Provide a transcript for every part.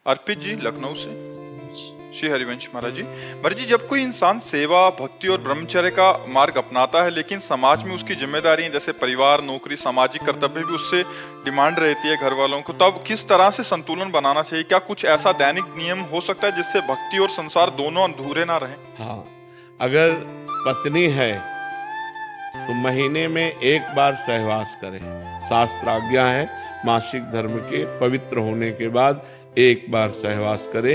अर्पित जी लखनऊ से। श्री हरिवंश महाराज जी, जब कोई इंसान सेवा, भक्ति और ब्रह्मचर्य का मार्ग अपनाता है, लेकिन समाज में उसकी जिम्मेदारियां जैसे परिवार, नौकरी, सामाजिक कर्तव्य भी उससे डिमांड रहती है घर वालों को, तब किस तरह से संतुलन बनाना चाहिए? क्या कुछ ऐसा दैनिक नियम हो सकता है जिससे भक्ति और संसार दोनों अधूरे ना रहें? हाँ, अगर पत्नी है तो महीने में एक बार सहवास करें। शास्त्र आज्ञा है मासिक धर्म के पवित्र होने के बाद एक बार सहवास करे,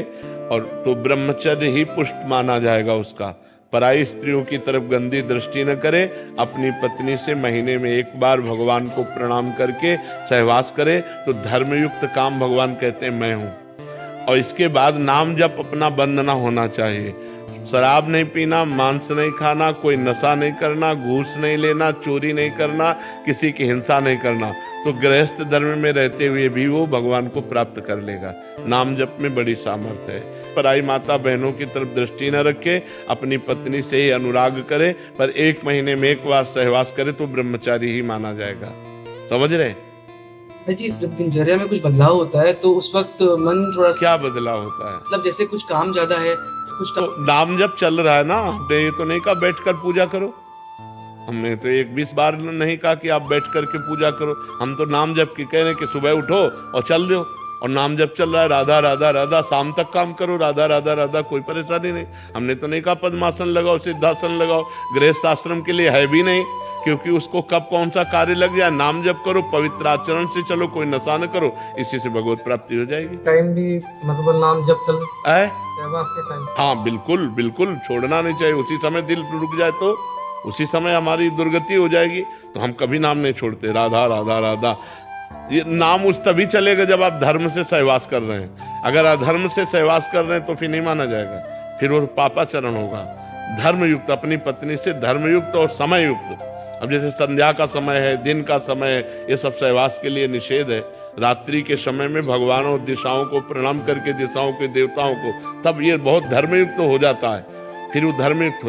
और तो ब्रह्मचर्य ही पुष्ट माना जाएगा उसका। पराई स्त्रियों की तरफ गंदी दृष्टि न करे, अपनी पत्नी से महीने में एक बार भगवान को प्रणाम करके सहवास करे तो धर्मयुक्त काम भगवान कहते हैं मैं हूँ। और इसके बाद नाम जप अपना बंद ना होना चाहिए। शराब नहीं पीना, मांस नहीं खाना, कोई नशा नहीं करना, घूस नहीं लेना, चोरी नहीं करना, किसी की हिंसा नहीं करना, तो गृहस्थ धर्म में रहते हुए भी वो भगवान को प्राप्त कर लेगा। नाम जप में बड़ी सामर्थ्य है। पराई माता बहनों की तरफ दृष्टि न रखे, अपनी पत्नी से ही अनुराग करे, पर एक महीने में एक बार सहवास करे तो ब्रह्मचारी ही माना जाएगा। समझ रहे? जी, जब दिनचर्या में कुछ बदलाव होता है तो उस वक्त मन थोड़ा क्या बदलाव होता है? मतलब जैसे कुछ काम ज्यादा है, कुछ तो नाम जब चल रहा है ना, हमने ये तो नहीं कहा बैठ कर पूजा करो। हमने तो 20 बार नहीं कहा कि आप बैठ करके पूजा करो। हम तो नाम जप की कह रहे हैं कि सुबह उठो और चल दो, और नाम जप चल रहा है राधा राधा राधा, शाम तक काम करो राधा राधा राधा, कोई परेशानी नहीं। हमने तो नहीं कहा पद्मासन लगाओ, सिद्धासन लगाओ, गृहस्थ आश्रम के लिए है भी नहीं, क्योंकि उसको कब कौन सा कार्य लग जाए। नाम जप करो, पवित्र आचरण से चलो, कोई नशा न करो, इसी से भगवत प्राप्ति हो जाएगी। टाइम भी मतलब नाम जप चल है सहवास के टाइम। हाँ, बिल्कुल बिल्कुल छोड़ना नहीं चाहिए। उसी समय दिल रुक जाए तो उसी समय हमारी दुर्गति हो जाएगी। तो हम कभी नाम नहीं छोड़ते, राधा राधा राधा। ये नाम उस तभी चलेगा जब आप धर्म से सहवास कर रहे हैं। अगर अधर्म से सहवास कर रहे हैं तो फिर नहीं माना जाएगा, फिर वो पापाचरण होगा। धर्मयुक्त, अपनी पत्नी से धर्मयुक्त और समयुक्त। अब जैसे संध्या का समय है, दिन का समय है, ये सब सहवास के लिए निषेध है। रात्रि के समय में भगवान और दिशाओं को प्रणाम करके, दिशाओं के देवताओं को, तब ये बहुत धर्मयुक्त हो जाता है, फिर वो धर्मयुक्त